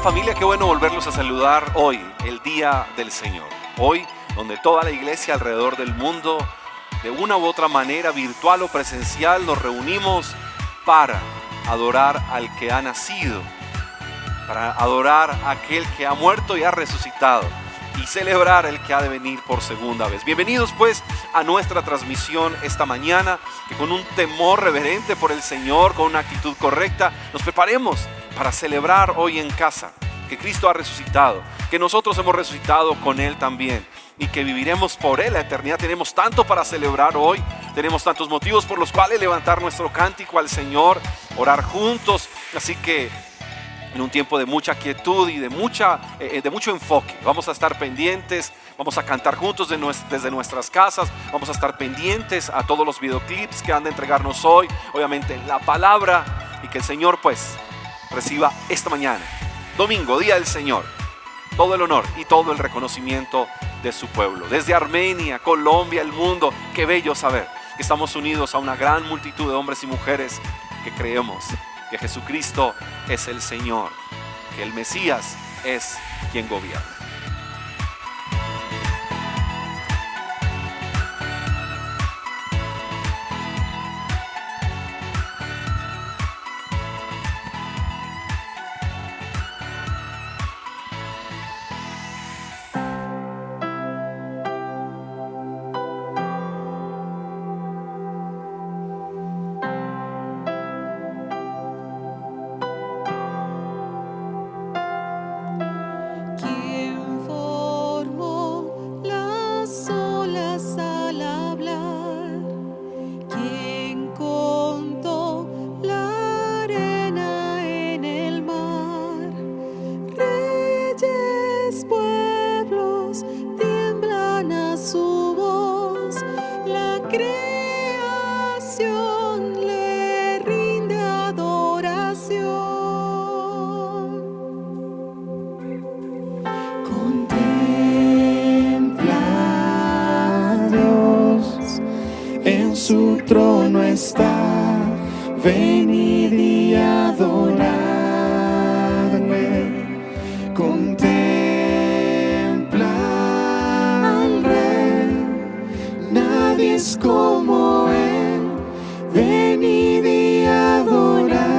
familia, qué bueno volverlos a saludar hoy, el Día del Señor. Hoy, donde toda la iglesia alrededor del mundo, de una u otra manera, virtual o presencial, nos reunimos para adorar al que ha nacido, para adorar a aquel que ha muerto y ha resucitado, y celebrar el que ha de venir por segunda vez. Bienvenidos pues a nuestra transmisión esta mañana, que con un temor reverente por el Señor, con una actitud correcta, nos preparemos para celebrar hoy en casa que Cristo ha resucitado, que nosotros hemos resucitado con Él también y que viviremos por Él la eternidad. Tenemos tanto para celebrar hoy, tenemos tantos motivos por los cuales levantar nuestro cántico al Señor, orar juntos, así que en un tiempo de mucha quietud y de mucho enfoque, vamos a estar pendientes, vamos a cantar juntos desde nuestras casas, vamos a estar pendientes a todos los videoclips que han de entregarnos hoy, obviamente la palabra, y que el Señor pues reciba esta mañana, domingo, Día del Señor, todo el honor y todo el reconocimiento de su pueblo. Desde Armenia, Colombia, el mundo, qué bello saber que estamos unidos a una gran multitud de hombres y mujeres que creemos que Jesucristo es el Señor, que el Mesías es quien gobierna. Su trono está, venid y adoradle. Contempla al Rey, nadie es como Él, venid y adoradle.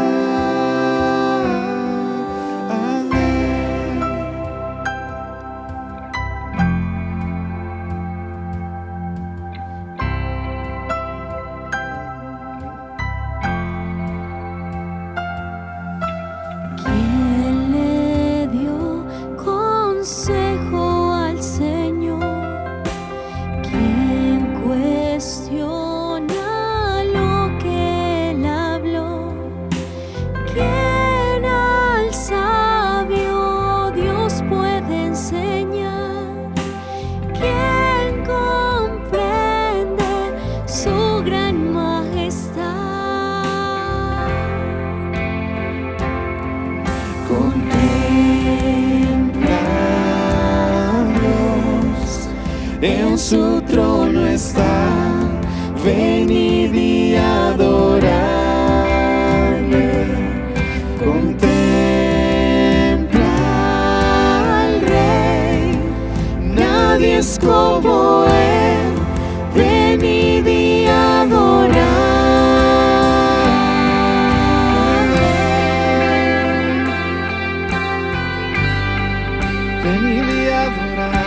En su trono está, venid y adoradle. Contempla al Rey, nadie es como Él, venid y adoradle. Venid y adoradle.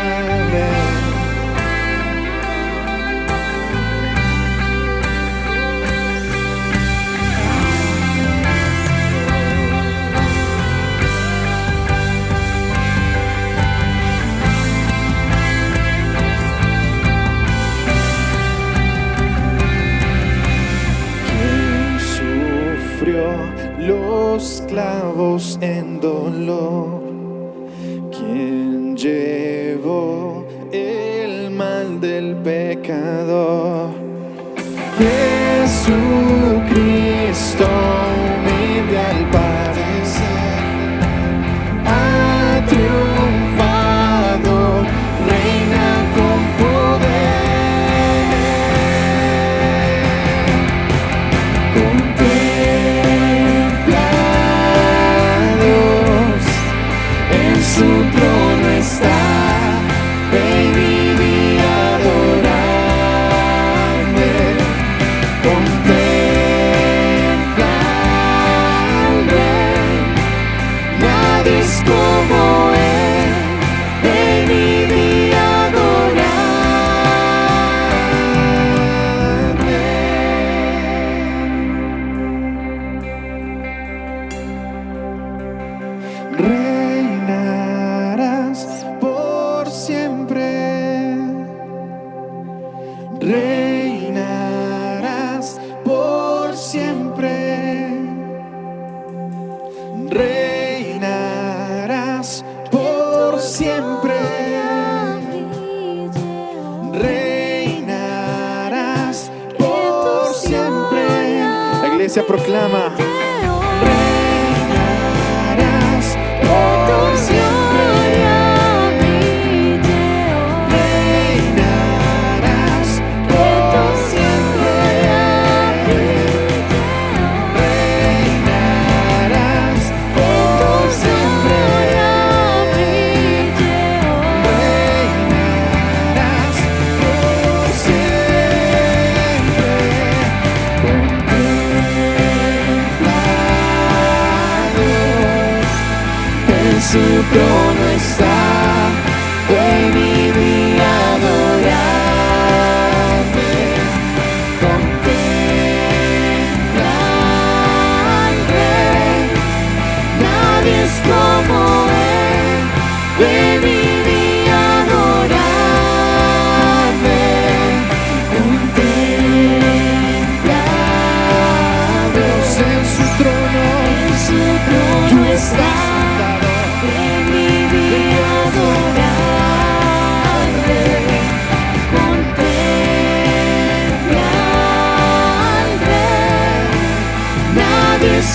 Los clavos en dolor, quien llevó el mal del pecador. Jesucristo, humilde al padecer, ha triunfado, reina con poder. reinarás por siempre, reinarás por siempre, reinarás por siempre. La iglesia proclama: reinarás por siempre. Su trono está, ven y vi a adorarme, contempla al Rey, nadie es como Él, ven y vi a adorarme, contempla a Dios en su trono tú estás.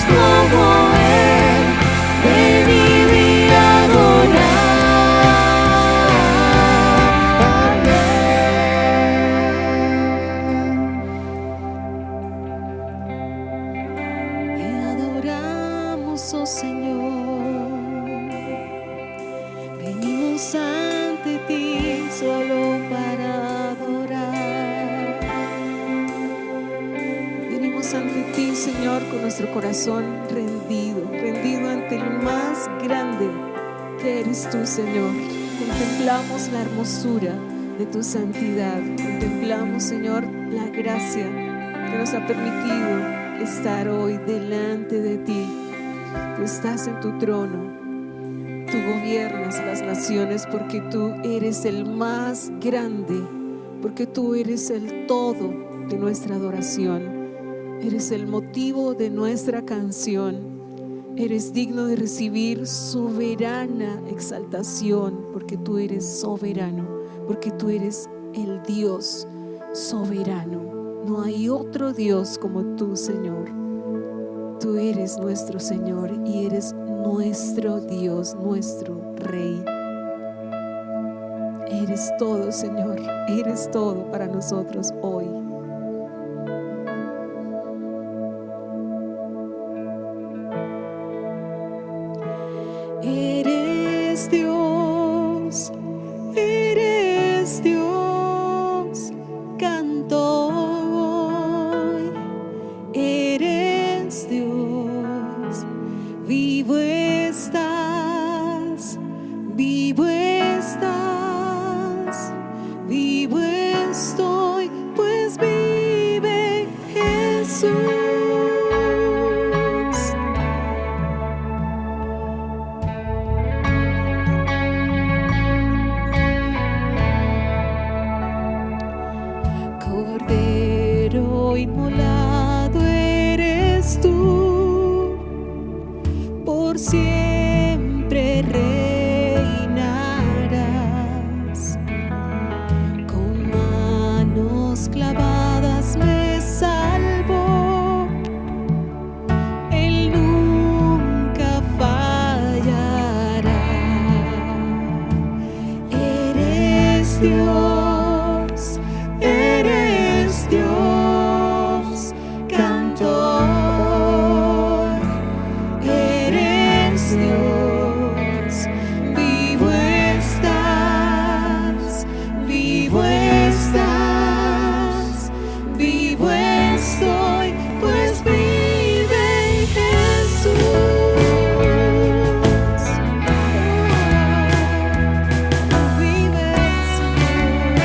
Como Él, ven y vi a adorarle. Te adoramos, oh Señor, venimos ante ti solo para adorar. Venimos ante ti, Señor, con nuestro corazón rendido ante el más grande que eres tú, Señor. Contemplamos la hermosura de tu santidad. Contemplamos, Señor, la gracia que nos ha permitido estar hoy delante de ti. Tú estás en tu trono. Tú gobiernas las naciones porque tú eres el más grande, porque tú eres el todo de nuestra adoración. Eres el motivo de nuestra canción. Eres digno de recibir soberana exaltación, porque tú eres soberano, porque tú eres el Dios soberano. No hay otro Dios como tú, Señor. Tú eres nuestro Señor y eres nuestro Dios, nuestro Rey. Eres todo, Señor. Eres todo para nosotros hoy. Eres Dios, canto hoy. Eres Dios, vivo estás, vivo estoy, pues vive Jesús. Inmolado eres tú, por siempre reinarás. Con manos clavadas me salvó, Él nunca fallará. Eres Dios, eres Dios, canto hoy. Eres Dios, vivo estás, vivo estoy, pues vive Jesús. Vive Señor.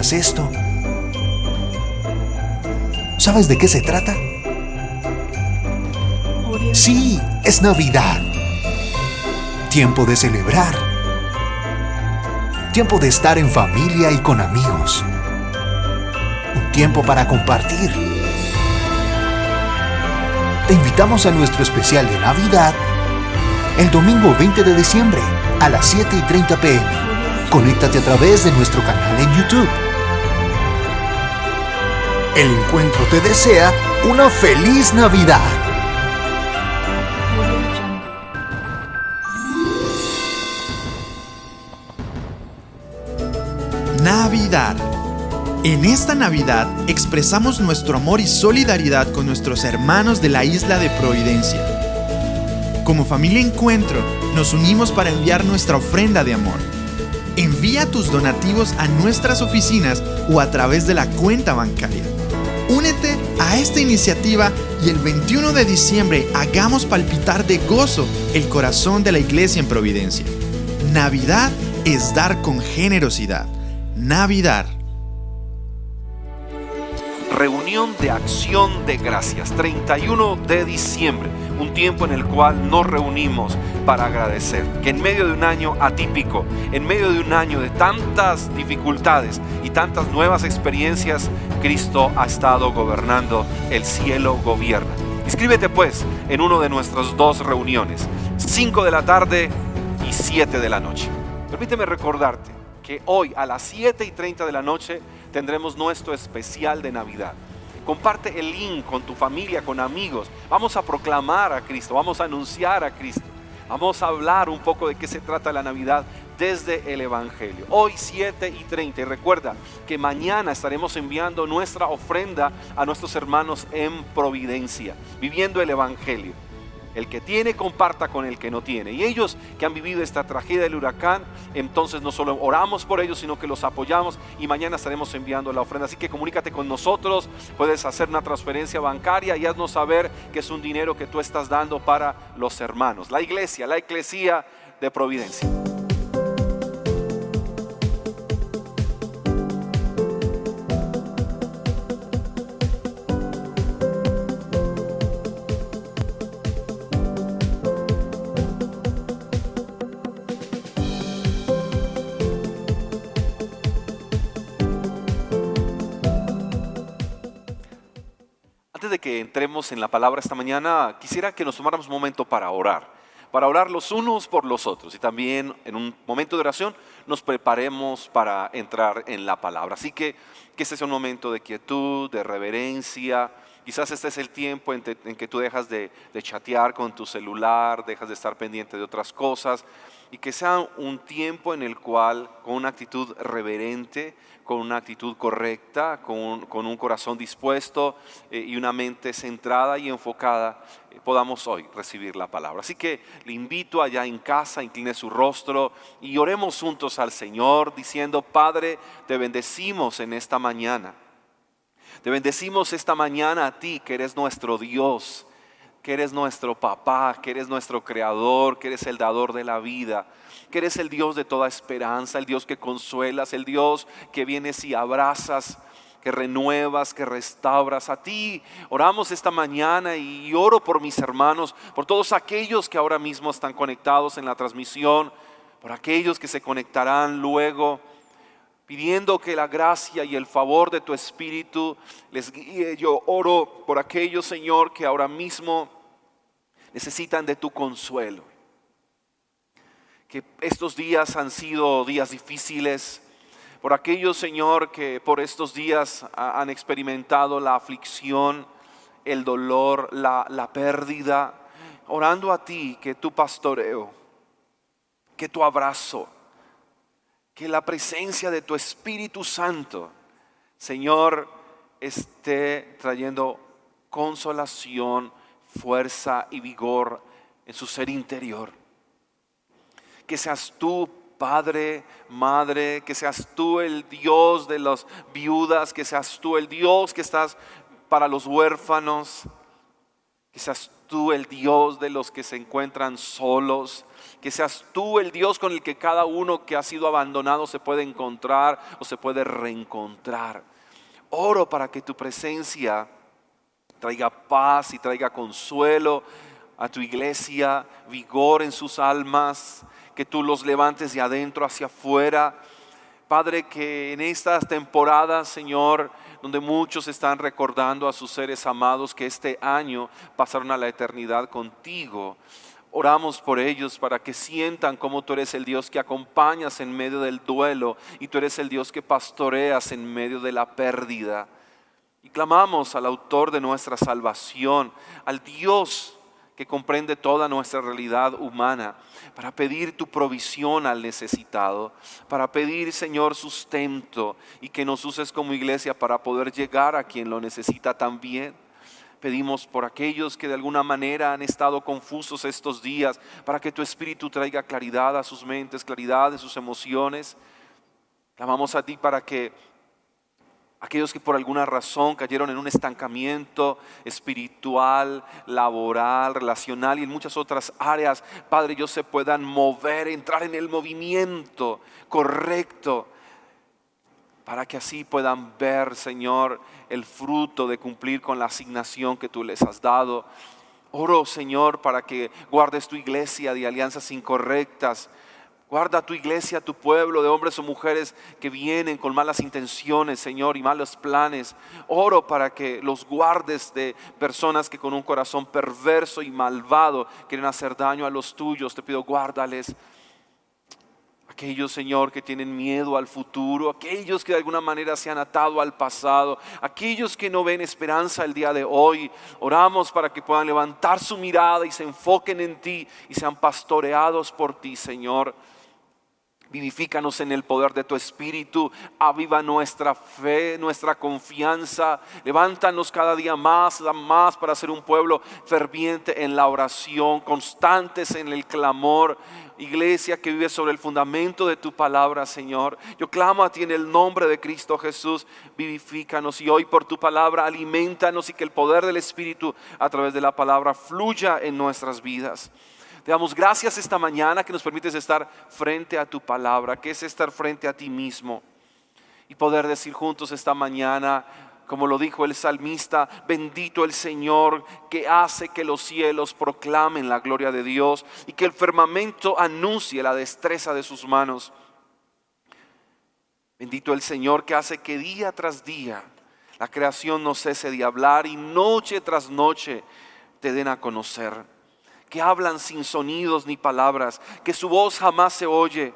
imaginas esto? ¿Sabes de qué se trata? Sí, es Navidad. Tiempo de celebrar. Tiempo de estar en familia y con amigos. Un tiempo para compartir. Te invitamos a nuestro especial de Navidad el domingo 20 de diciembre a las 7:30 p.m. Conéctate a través de nuestro canal en YouTube. El encuentro te desea una feliz Navidad. Navidad. En esta Navidad expresamos nuestro amor y solidaridad con nuestros hermanos de la isla de Providencia. Como familia Encuentro, nos unimos para enviar nuestra ofrenda de amor. Envía tus donativos a nuestras oficinas o a través de la cuenta bancaria. Únete a esta iniciativa y el 21 de diciembre hagamos palpitar de gozo el corazón de la iglesia en Providencia. Navidad es dar con generosidad. Navidad. Reunión de acción de gracias, 31 de diciembre, un tiempo en el cual nos reunimos para agradecer que en medio de un año atípico, en medio de un año de tantas dificultades y tantas nuevas experiencias, Cristo ha estado gobernando, el cielo gobierna. Inscríbete pues en una de nuestras dos reuniones, 5 de la tarde y 7 de la noche. Permíteme recordarte que hoy a las 7:30 de la noche tendremos nuestro especial de Navidad. Comparte el link con tu familia, con amigos. Vamos a proclamar a Cristo, vamos a anunciar a Cristo. Vamos a hablar un poco de qué se trata la Navidad desde el Evangelio. Hoy 7:30. Y recuerda que mañana estaremos enviando nuestra ofrenda a nuestros hermanos en Providencia, viviendo el Evangelio. El que tiene, comparta con el que no tiene. Y ellos que han vivido esta tragedia del huracán, entonces no solo oramos por ellos, sino que los apoyamos y mañana estaremos enviando la ofrenda. Así que comunícate con nosotros, puedes hacer una transferencia bancaria y haznos saber que es un dinero que tú estás dando para los hermanos. La iglesia, la eclesía de Providencia. Antes de que entremos en la palabra esta mañana, quisiera que nos tomáramos un momento para orar los unos por los otros y también en un momento de oración nos preparemos para entrar en la palabra. Así que este sea un momento de quietud, de reverencia. Quizás este es el tiempo en que tú dejas de chatear con tu celular, dejas de estar pendiente de otras cosas y que sea un tiempo en el cual con una actitud reverente, con una actitud correcta, con un corazón dispuesto y una mente centrada y enfocada, podamos hoy recibir la palabra. Así que le invito allá en casa, incline su rostro y oremos juntos al Señor diciendo: Padre, te bendecimos en esta mañana. Te bendecimos esta mañana a ti, que eres nuestro Dios, que eres nuestro papá, que eres nuestro creador, que eres el dador de la vida, que eres el Dios de toda esperanza, el Dios que consuelas, el Dios que vienes y abrazas, que renuevas, que restauras. A ti oramos esta mañana y oro por mis hermanos, por todos aquellos que ahora mismo están conectados en la transmisión, por aquellos que se conectarán luego, pidiendo que la gracia y el favor de tu Espíritu les guíe. Yo oro por aquellos, Señor, que ahora mismo necesitan de tu consuelo. Que estos días han sido días difíciles. Por aquellos, Señor, que por estos días han experimentado la aflicción, el dolor, la pérdida. Orando a ti que tu pastoreo, que tu abrazo, que la presencia de tu Espíritu Santo, Señor, esté trayendo consolación, fuerza y vigor en su ser interior. Que seas tú, Padre, Madre, que seas tú el Dios de las viudas, que seas tú el Dios que estás para los huérfanos. Que seas tú el Dios de los que se encuentran solos. Que seas tú el Dios con el que cada uno que ha sido abandonado se puede encontrar o se puede reencontrar. Oro para que tu presencia traiga paz y traiga consuelo a tu iglesia, vigor en sus almas, que tú los levantes de adentro hacia afuera. Padre, que en estas temporadas, Señor, donde muchos están recordando a sus seres amados que este año pasaron a la eternidad contigo, oramos por ellos para que sientan cómo tú eres el Dios que acompañas en medio del duelo y tú eres el Dios que pastoreas en medio de la pérdida. Y clamamos al autor de nuestra salvación, al Dios que comprende toda nuestra realidad humana, para pedir tu provisión al necesitado, para pedir, Señor, sustento y que nos uses como iglesia para poder llegar a quien lo necesita también. Pedimos por aquellos que de alguna manera han estado confusos estos días, para que tu Espíritu traiga claridad a sus mentes, claridad de sus emociones. Clamamos a ti para que aquellos que por alguna razón cayeron en un estancamiento espiritual, laboral, relacional y en muchas otras áreas, Padre, ellos se puedan mover, entrar en el movimiento correcto, para que así puedan ver, Señor, el fruto de cumplir con la asignación que tú les has dado. Oro, Señor, para que guardes tu iglesia de alianzas incorrectas. Guarda tu iglesia, tu pueblo de hombres o mujeres que vienen con malas intenciones, Señor, y malos planes. Oro para que los guardes de personas que con un corazón perverso y malvado quieren hacer daño a los tuyos. Te pido, guárdales. Aquellos, Señor, que tienen miedo al futuro, aquellos que de alguna manera se han atado al pasado, aquellos que no ven esperanza el día de hoy, oramos para que puedan levantar su mirada y se enfoquen en ti y sean pastoreados por ti, Señor. Vivifícanos en el poder de tu Espíritu, aviva nuestra fe, nuestra confianza, levántanos cada día más para ser un pueblo ferviente en la oración, constantes en el clamor. Iglesia que vive sobre el fundamento de tu palabra, Señor. Yo clamo a ti en el nombre de Cristo Jesús, vivifícanos y hoy por tu palabra alimentanos y que el poder del Espíritu a través de la palabra fluya en nuestras vidas. Te damos gracias esta mañana que nos permites estar frente a tu palabra, que es estar frente a ti mismo y poder decir juntos esta mañana, como lo dijo el salmista, bendito el Señor que hace que los cielos proclamen la gloria de Dios y que el firmamento anuncie la destreza de sus manos. Bendito el Señor que hace que día tras día la creación no cese de hablar y noche tras noche te den a conocer. Que hablan sin sonidos ni palabras, que su voz jamás se oye.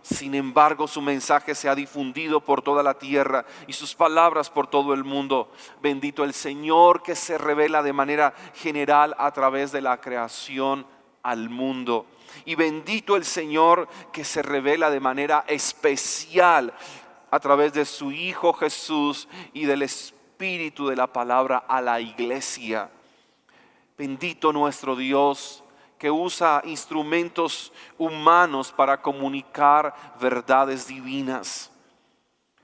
Sin embargo, su mensaje se ha difundido por toda la tierra y sus palabras por todo el mundo. Bendito el Señor que se revela de manera general a través de la creación al mundo. Y bendito el Señor que se revela de manera especial a través de su Hijo Jesús y del Espíritu de la palabra a la iglesia. Bendito nuestro Dios que usa instrumentos humanos para comunicar verdades divinas.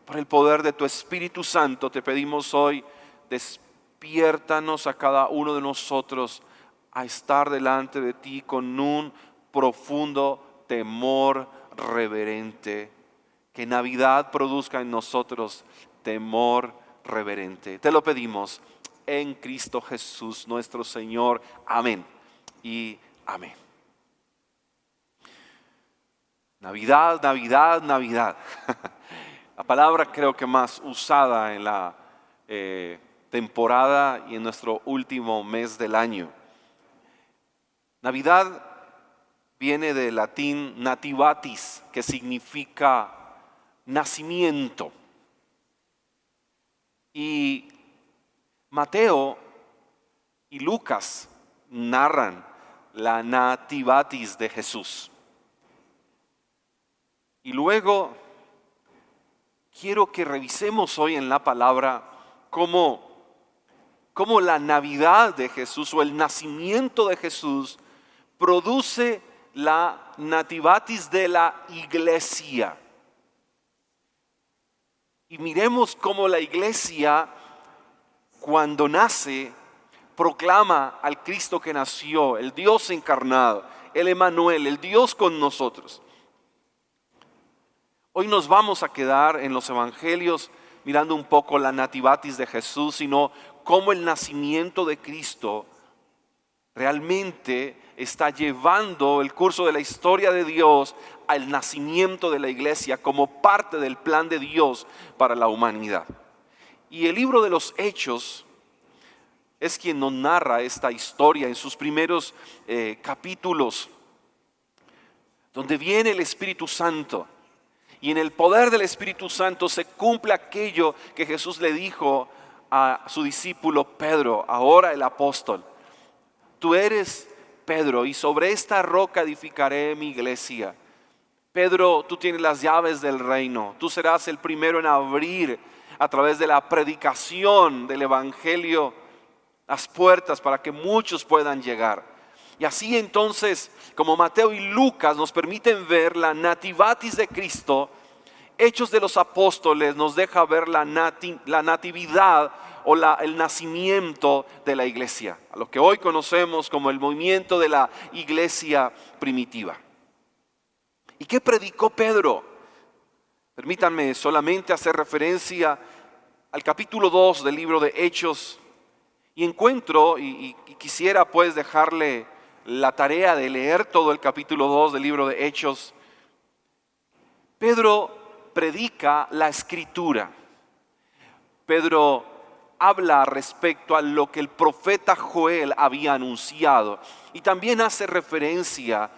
Por el poder de tu Espíritu Santo te pedimos hoy, despiértanos a cada uno de nosotros a estar delante de ti con un profundo temor reverente. Que Navidad produzca en nosotros temor reverente. Te lo pedimos en Cristo Jesús nuestro Señor. Amén y amén. Navidad, Navidad, Navidad. La palabra creo que más usada en la temporada y en nuestro último mes del año. Navidad viene del latín nativatis, que significa nacimiento. Y Mateo y Lucas narran la nativatis de Jesús. Y luego quiero que revisemos hoy en la palabra cómo la Navidad de Jesús o el nacimiento de Jesús produce la nativatis de la iglesia. Y miremos cómo la iglesia, cuando nace, proclama al Cristo que nació, el Dios encarnado, el Emmanuel, el Dios con nosotros. Hoy nos vamos a quedar en los evangelios mirando un poco la nativatis de Jesús, sino cómo el nacimiento de Cristo realmente está llevando el curso de la historia de Dios al nacimiento de la iglesia como parte del plan de Dios para la humanidad. Y el libro de los Hechos es quien nos narra esta historia en sus primeros capítulos, donde viene el Espíritu Santo. Y en el poder del Espíritu Santo se cumple aquello que Jesús le dijo a su discípulo Pedro, ahora el apóstol. Tú eres Pedro y sobre esta roca edificaré mi iglesia. Pedro, tú tienes las llaves del reino. Tú serás el primero en abrir a través de la predicación del evangelio las puertas para que muchos puedan llegar. Y así entonces, como Mateo y Lucas nos permiten ver la nativatis de Cristo, Hechos de los Apóstoles nos deja ver la natividad o el nacimiento de la iglesia, a lo que hoy conocemos como el movimiento de la iglesia primitiva. ¿Y qué predicó Pedro? Permítanme solamente hacer referencia al capítulo 2 del libro de Hechos, y encuentro, y quisiera pues dejarle la tarea de leer todo el capítulo 2 del libro de Hechos. Pedro predica la escritura. Pedro habla respecto a lo que el profeta Joel había anunciado y también hace referencia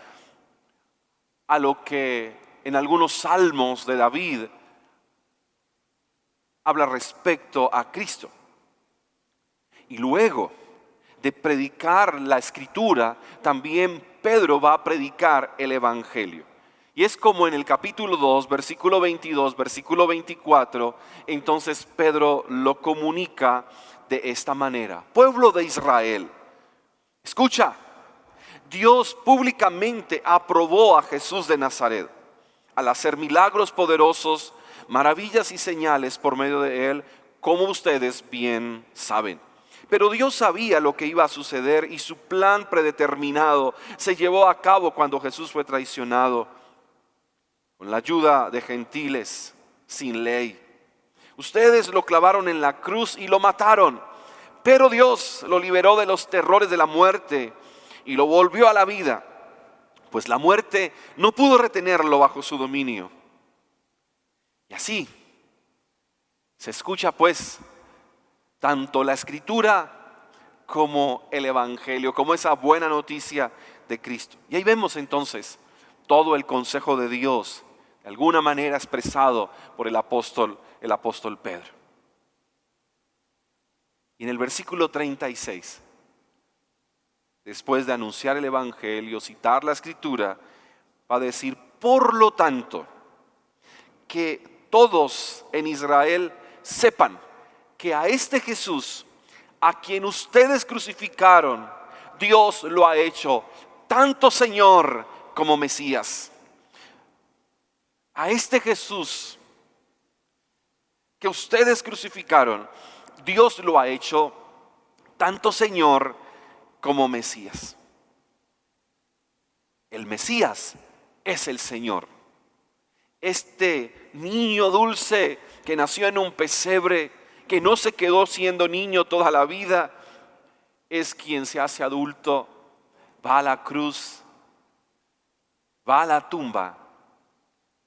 a lo que en algunos salmos de David habla respecto a Cristo. Y luego de predicar la escritura, también Pedro va a predicar el evangelio. Y es como en el capítulo 2, versículo 22, versículo 24, entonces Pedro lo comunica de esta manera. Pueblo de Israel, escucha, Dios públicamente aprobó a Jesús de Nazaret al hacer milagros poderosos, maravillas y señales por medio de él, como ustedes bien saben. Pero Dios sabía lo que iba a suceder y su plan predeterminado se llevó a cabo cuando Jesús fue traicionado con la ayuda de gentiles sin ley. Ustedes lo clavaron en la cruz y lo mataron, pero Dios lo liberó de los terrores de la muerte y lo volvió a la vida, pues la muerte no pudo retenerlo bajo su dominio. Y así se escucha pues tanto la escritura como el evangelio, como esa buena noticia de Cristo. Y ahí vemos entonces todo el consejo de Dios, de alguna manera expresado por el apóstol Pedro. Y en el versículo 36, después de anunciar el evangelio, citar la escritura, va a decir, por lo tanto, que todos en Israel sepan que a este Jesús, a quien ustedes crucificaron, Dios lo ha hecho tanto Señor como Mesías. A este Jesús que ustedes crucificaron, Dios lo ha hecho tanto Señor como Mesías. El Mesías es el Señor. Este niño dulce que nació en un pesebre, que no se quedó siendo niño toda la vida, es quien se hace adulto, va a la cruz, va a la tumba,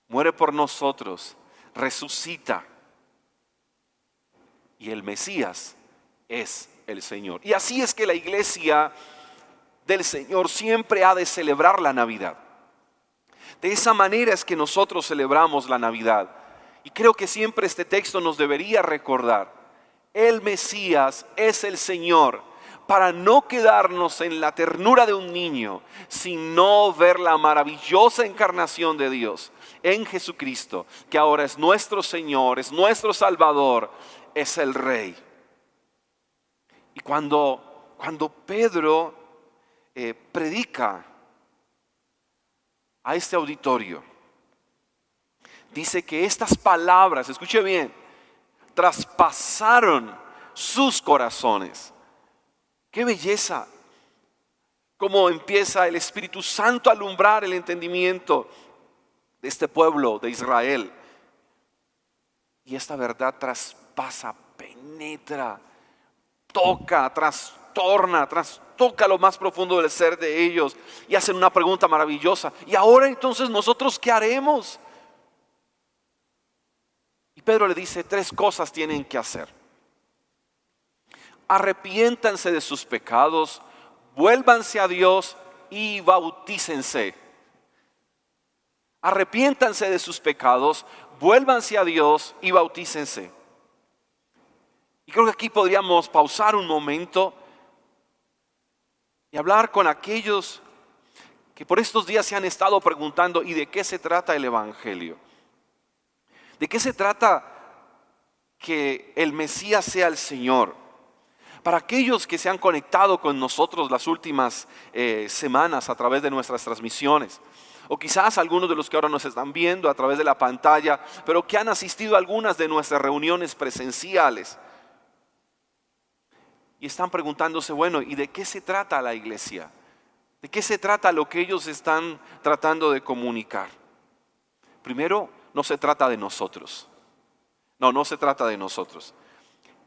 muere por nosotros, resucita. Y el Mesías es el Señor. Y así es que la iglesia del Señor siempre ha de celebrar la Navidad. De esa manera es que nosotros celebramos la Navidad. Y creo que siempre este texto nos debería recordar, el Mesías es el Señor, para no quedarnos en la ternura de un niño, sino ver la maravillosa encarnación de Dios en Jesucristo, que ahora es nuestro Señor, es nuestro Salvador, es el Rey. Y cuando Pedro predica a este auditorio, dice que estas palabras, escuche bien, traspasaron sus corazones. ¡Qué belleza! Cómo empieza el Espíritu Santo a alumbrar el entendimiento de este pueblo de Israel. Y esta verdad traspasa, penetra, toca, trastoca lo más profundo del ser de ellos. Y hacen una pregunta maravillosa. ¿Y ahora entonces nosotros qué haremos? Y Pedro le dice, 3 cosas tienen que hacer. Arrepiéntanse de sus pecados, vuélvanse a Dios y bautícense. Arrepiéntanse de sus pecados, vuélvanse a Dios y bautícense. Y creo que aquí podríamos pausar un momento y hablar con aquellos que por estos días se han estado preguntando, ¿y de qué se trata el Evangelio? ¿De qué se trata que el Mesías sea el Señor? Para aquellos que se han conectado con nosotros las últimas semanas a través de nuestras transmisiones, o quizás algunos de los que ahora nos están viendo a través de la pantalla, pero que han asistido a algunas de nuestras reuniones presenciales, y están preguntándose, bueno, ¿y de qué se trata la iglesia? ¿De qué se trata lo que ellos están tratando de comunicar? Primero, no se trata de nosotros. No se trata de nosotros.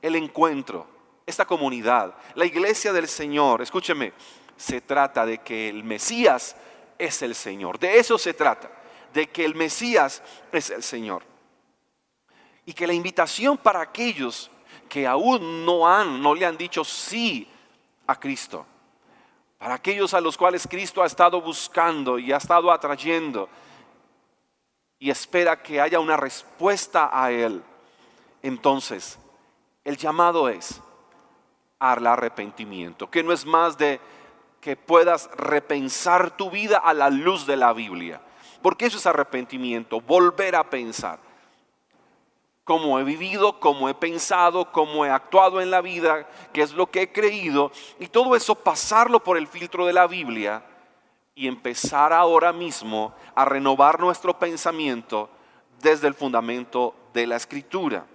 El encuentro, esta comunidad, la iglesia del Señor, escúcheme, se trata de que el Mesías es el Señor. De eso se trata, de que el Mesías es el Señor. Y que la invitación para aquellos que aún no le han dicho sí a Cristo, para aquellos a los cuales Cristo ha estado buscando y ha estado atrayendo y espera que haya una respuesta a Él, entonces el llamado es al arrepentimiento, que no es más de que puedas repensar tu vida a la luz de la Biblia, porque eso es arrepentimiento, volver a pensar cómo he vivido, cómo he pensado, cómo he actuado en la vida, qué es lo que he creído, y todo eso pasarlo por el filtro de la Biblia y empezar ahora mismo a renovar nuestro pensamiento desde el fundamento de la Escritura.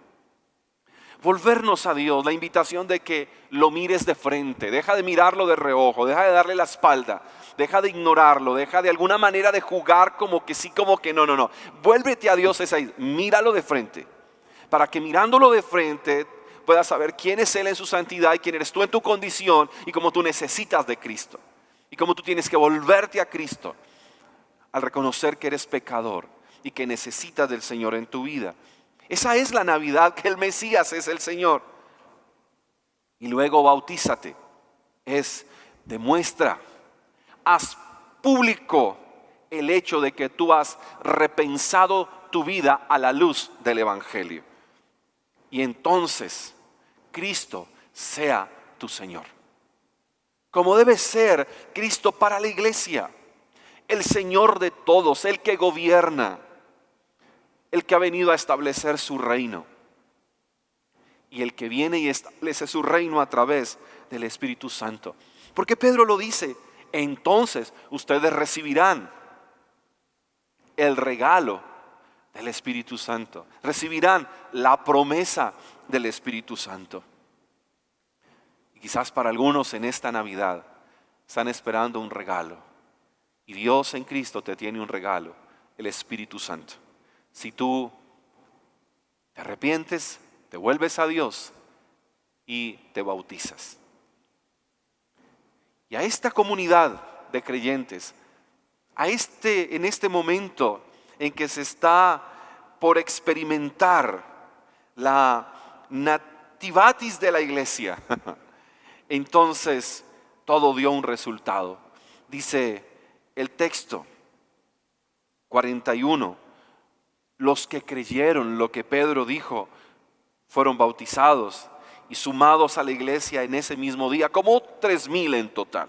Volvernos a Dios, la invitación de que lo mires de frente, deja de mirarlo de reojo, deja de darle la espalda, deja de ignorarlo, deja de alguna manera de jugar como que sí, como que no. Vuélvete a Dios, míralo de frente, para que mirándolo de frente puedas saber quién es Él en su santidad y quién eres tú en tu condición y cómo tú necesitas de Cristo y cómo tú tienes que volverte a Cristo al reconocer que eres pecador y que necesitas del Señor en tu vida. Esa es la Navidad, que el Mesías es el Señor. Y luego bautízate, demuestra, haz público el hecho de que tú has repensado tu vida a la luz del Evangelio. Y entonces Cristo sea tu Señor. Como debe ser Cristo para la iglesia, el Señor de todos, el que gobierna, el que ha venido a establecer su reino y el que viene y establece su reino a través del Espíritu Santo. Porque Pedro lo dice, entonces ustedes recibirán el regalo del Espíritu Santo, recibirán la promesa del Espíritu Santo. Y quizás para algunos en esta Navidad están esperando un regalo, y Dios en Cristo te tiene un regalo, el Espíritu Santo. Si tú te arrepientes, te vuelves a Dios y te bautizas. Y a esta comunidad de creyentes, en este momento en que se está por experimentar la nativatis de la iglesia, entonces todo dio un resultado. Dice el texto 41, los que creyeron lo que Pedro dijo fueron bautizados y sumados a la iglesia en ese mismo día, como 3,000 en total.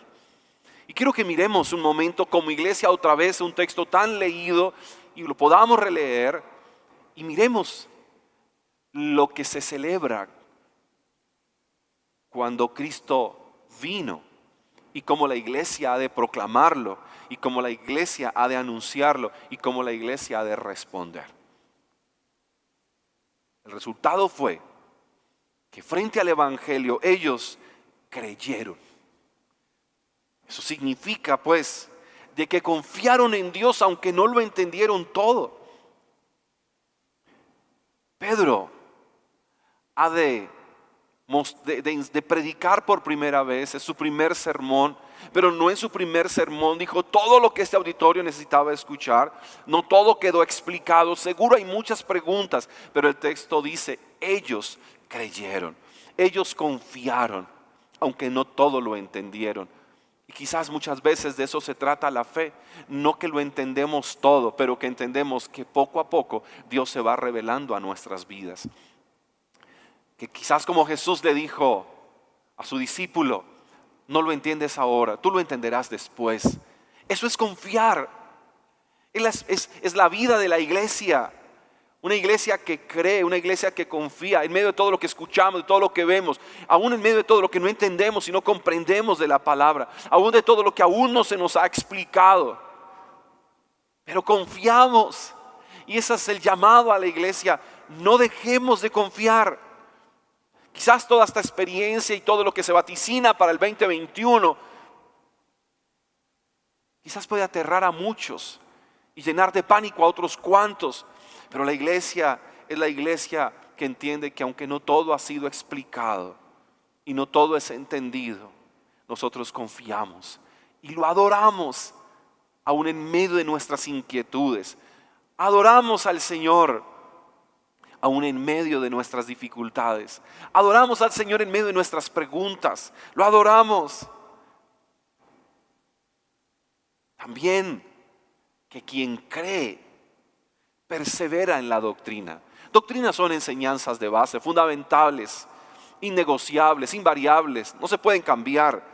Y quiero que miremos un momento como iglesia otra vez un texto tan leído y lo podamos releer y miremos lo que se celebra cuando Cristo vino y cómo la iglesia ha de proclamarlo y cómo la iglesia ha de anunciarlo y cómo la iglesia ha de responder. El resultado fue que frente al Evangelio ellos creyeron. Eso significa pues de que confiaron en Dios aunque no lo entendieron todo. Pedro ha de predicar por primera vez, es su primer sermón, pero no en su primer sermón dijo todo lo que este auditorio necesitaba escuchar, no todo quedó explicado, seguro hay muchas preguntas, pero el texto dice, ellos creyeron, ellos confiaron, aunque no todo lo entendieron. Y quizás muchas veces de eso se trata la fe, no que lo entendemos todo, pero que entendemos que poco a poco Dios se va revelando a nuestras vidas. Que quizás como Jesús le dijo a su discípulo, no lo entiendes ahora, tú lo entenderás después. Eso es confiar. Es la vida de la iglesia. Una iglesia que cree, una iglesia que confía en medio de todo lo que escuchamos, de todo lo que vemos, aún en medio de todo lo que no entendemos y no comprendemos de la palabra, aún de todo lo que aún no se nos ha explicado. Pero confiamos. Y ese es el llamado a la iglesia. No dejemos de confiar. Quizás toda esta experiencia y todo lo que se vaticina para el 2021 quizás puede aterrar a muchos y llenar de pánico a otros cuantos. Pero la iglesia es la iglesia que entiende que aunque no todo ha sido explicado y no todo es entendido, nosotros confiamos y lo adoramos aún en medio de nuestras inquietudes. Adoramos al Señor aún en medio de nuestras dificultades. Adoramos al Señor en medio de nuestras preguntas. Lo adoramos. También que quien cree persevera en la doctrina. Doctrinas son enseñanzas de base, fundamentales, innegociables, invariables, no se pueden cambiar.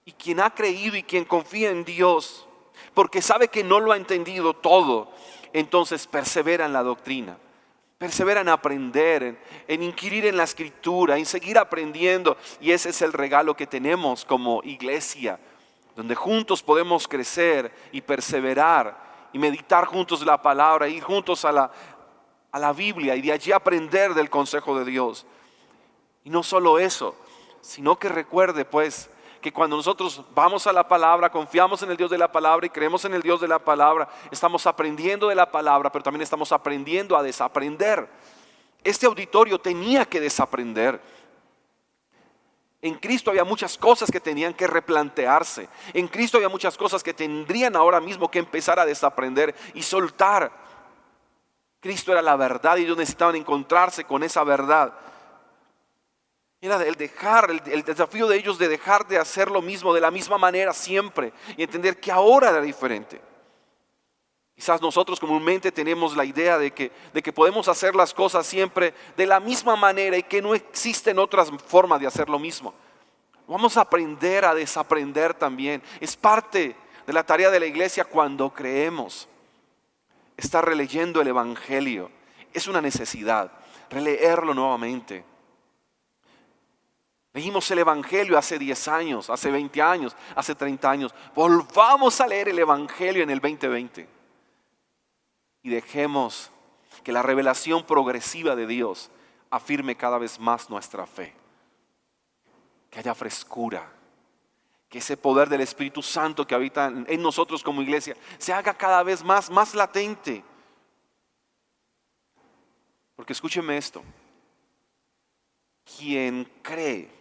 Y quien ha creído y quien confía en Dios, porque sabe que no lo ha entendido todo, entonces persevera en la doctrina. Persevera en aprender, en inquirir en la Escritura, en seguir aprendiendo. Y ese es el regalo que tenemos como iglesia, donde juntos podemos crecer y perseverar y meditar juntos la palabra, ir juntos a la Biblia y de allí aprender del consejo de Dios. Y no solo eso, sino que recuerde pues que cuando nosotros vamos a la palabra, confiamos en el Dios de la palabra y creemos en el Dios de la palabra, estamos aprendiendo de la palabra, pero también estamos aprendiendo a desaprender. Este auditorio tenía que desaprender. En Cristo había muchas cosas que tenían que replantearse. En Cristo había muchas cosas que tendrían ahora mismo que empezar a desaprender y soltar. Cristo era la verdad y ellos necesitaban encontrarse con esa verdad. Era el desafío de ellos de dejar de hacer lo mismo de la misma manera siempre y entender que ahora era diferente. Quizás nosotros comúnmente tenemos la idea de que podemos hacer las cosas siempre de la misma manera y que no existen otras formas de hacer lo mismo. Vamos a aprender a desaprender también. Es parte de la tarea de la iglesia cuando creemos. Estar releyendo el Evangelio es una necesidad, releerlo nuevamente. Leímos el Evangelio hace 10 años, hace 20 años, hace 30 años. Volvamos a leer el Evangelio en el 2020. Y dejemos que la revelación progresiva de Dios afirme cada vez más nuestra fe. Que haya frescura. Que ese poder del Espíritu Santo que habita en nosotros como iglesia se haga cada vez más latente. Porque escúcheme esto. Quien cree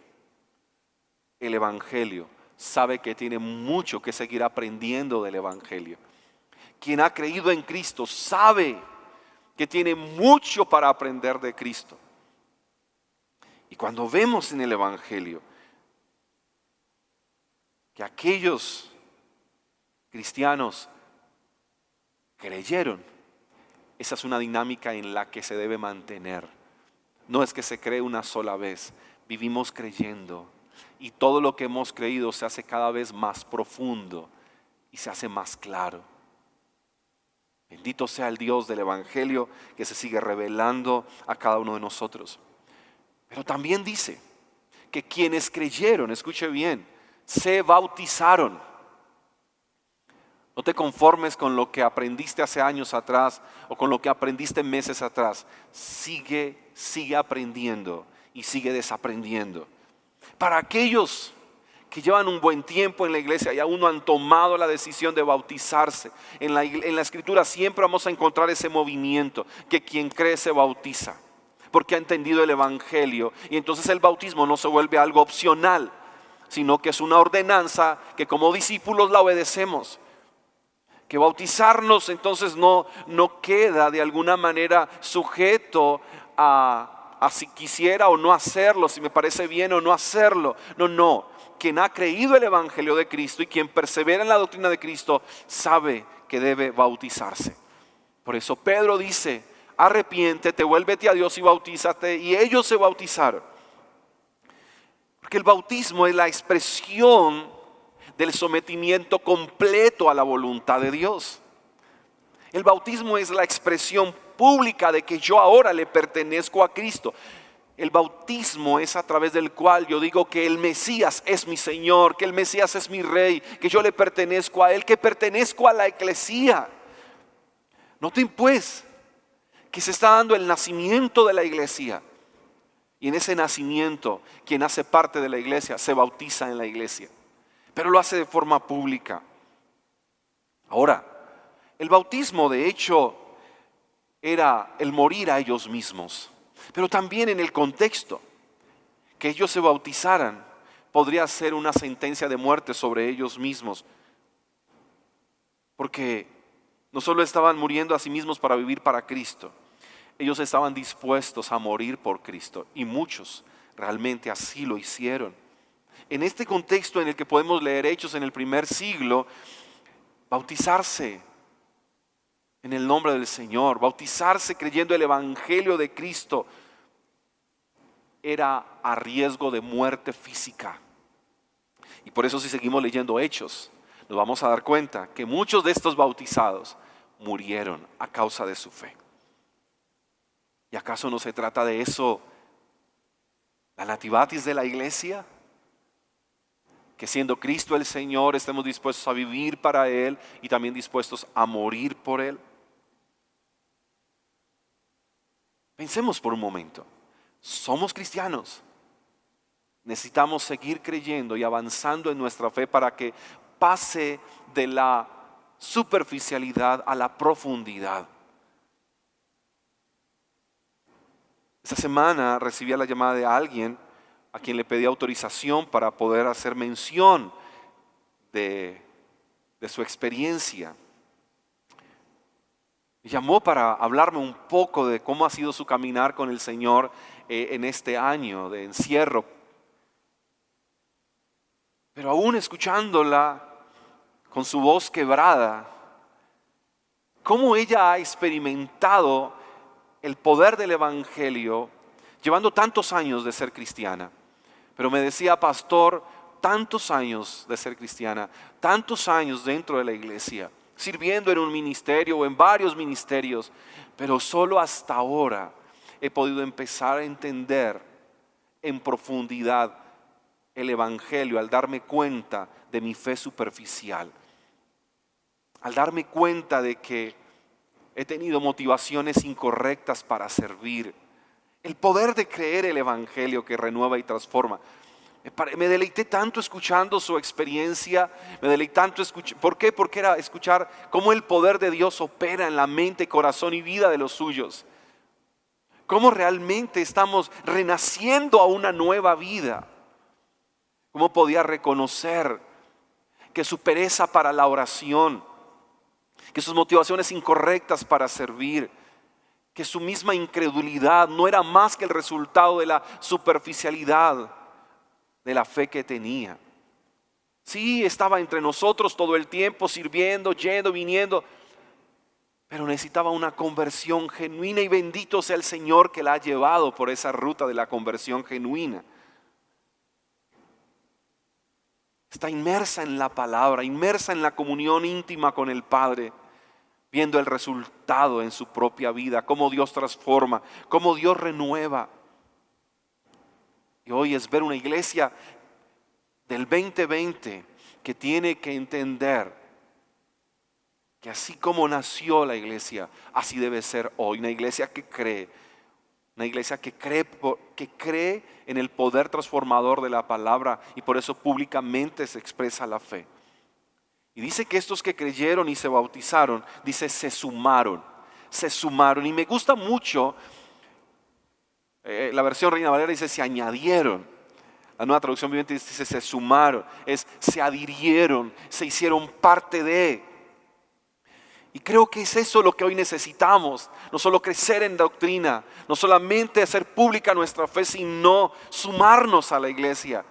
el Evangelio sabe que tiene mucho que seguir aprendiendo del Evangelio. Quien ha creído en Cristo sabe que tiene mucho para aprender de Cristo. Y cuando vemos en el Evangelio que aquellos cristianos creyeron, esa es una dinámica en la que se debe mantener. No es que se cree una sola vez, vivimos creyendo y todo lo que hemos creído se hace cada vez más profundo y se hace más claro. Bendito sea el Dios del Evangelio que se sigue revelando a cada uno de nosotros. Pero también dice que quienes creyeron, escuche bien, se bautizaron. No te conformes con lo que aprendiste hace años atrás o con lo que aprendiste meses atrás. Sigue aprendiendo y sigue desaprendiendo. Para aquellos que llevan un buen tiempo en la iglesia y aún no han tomado la decisión de bautizarse. En la escritura siempre vamos a encontrar ese movimiento, que quien cree se bautiza, porque ha entendido el evangelio. Y entonces el bautismo no se vuelve algo opcional, sino que es una ordenanza que como discípulos la obedecemos. Que bautizarnos entonces no queda de alguna manera sujeto a si quisiera o no hacerlo, si me parece bien o no hacerlo. No. Quien ha creído el evangelio de Cristo y quien persevera en la doctrina de Cristo sabe que debe bautizarse. Por eso Pedro dice: arrepiéntete, vuélvete a Dios y bautízate. Y ellos se bautizaron. Porque el bautismo es la expresión del sometimiento completo a la voluntad de Dios. El bautismo es la expresión pública de que yo ahora le pertenezco a Cristo. El bautismo es a través del cual yo digo que el Mesías es mi Señor, que el Mesías es mi Rey, que yo le pertenezco a Él, que pertenezco a la Iglesia. Noten pues que se está dando el nacimiento de la iglesia. Y en ese nacimiento, quien hace parte de la iglesia se bautiza en la iglesia, pero lo hace de forma pública. Ahora, el bautismo de hecho era el morir a ellos mismos, pero también en el contexto, que ellos se bautizaran podría ser una sentencia de muerte sobre ellos mismos, porque no solo estaban muriendo a sí mismos para vivir para Cristo, ellos estaban dispuestos a morir por Cristo, y muchos realmente así lo hicieron. En este contexto en el que podemos leer Hechos en el primer siglo, bautizarse en el nombre del Señor, bautizarse creyendo el evangelio de Cristo, era a riesgo de muerte física. Y por eso, si seguimos leyendo Hechos, nos vamos a dar cuenta que muchos de estos bautizados murieron a causa de su fe. ¿Y acaso no se trata de eso la nativatis de la iglesia? Que siendo Cristo el Señor, estemos dispuestos a vivir para Él y también dispuestos a morir por Él. Pensemos por un momento. Somos cristianos. Necesitamos seguir creyendo y avanzando en nuestra fe para que pase de la superficialidad a la profundidad. Esta semana recibí la llamada de alguien a quien le pedí autorización para poder hacer mención de su experiencia. Me llamó para hablarme un poco de cómo ha sido su caminar con el Señor en este año de encierro. Pero aún escuchándola con su voz quebrada, cómo ella ha experimentado el poder del evangelio llevando tantos años de ser cristiana. Pero me decía: pastor, tantos años de ser cristiana, tantos años dentro de la iglesia, sirviendo en un ministerio o en varios ministerios, pero solo hasta ahora he podido empezar a entender en profundidad el evangelio, al darme cuenta de mi fe superficial, al darme cuenta de que he tenido motivaciones incorrectas para servir. El poder de creer el evangelio que renueva y transforma. Me deleité tanto escuchando su experiencia. Me deleité tanto escuchar. ¿Por qué? Porque era escuchar cómo el poder de Dios opera en la mente, corazón y vida de los suyos. Cómo realmente estamos renaciendo a una nueva vida. Cómo podía reconocer que su pereza para la oración, que sus motivaciones incorrectas para servir, que su misma incredulidad no era más que el resultado de la superficialidad de la fe que tenía. Sí, estaba entre nosotros todo el tiempo, sirviendo, yendo, viniendo, pero necesitaba una conversión genuina, y bendito sea el Señor que la ha llevado por esa ruta de la conversión genuina. Está inmersa en la palabra, inmersa en la comunión íntima con el Padre, viendo el resultado en su propia vida, cómo Dios transforma, cómo Dios renueva. Y hoy es ver una iglesia del 2020 que tiene que entender que así como nació la iglesia, así debe ser hoy. Una iglesia que cree, Una iglesia que cree en el poder transformador de la palabra y por eso públicamente se expresa la fe. Y dice que estos que creyeron y se bautizaron, dice se sumaron. Y me gusta mucho, la versión Reina Valera dice se añadieron. La Nueva Traducción Viviente dice se sumaron, se adhirieron, se hicieron parte de. Y creo que es eso lo que hoy necesitamos, no solo crecer en doctrina, no solamente hacer pública nuestra fe, sino sumarnos a la iglesia.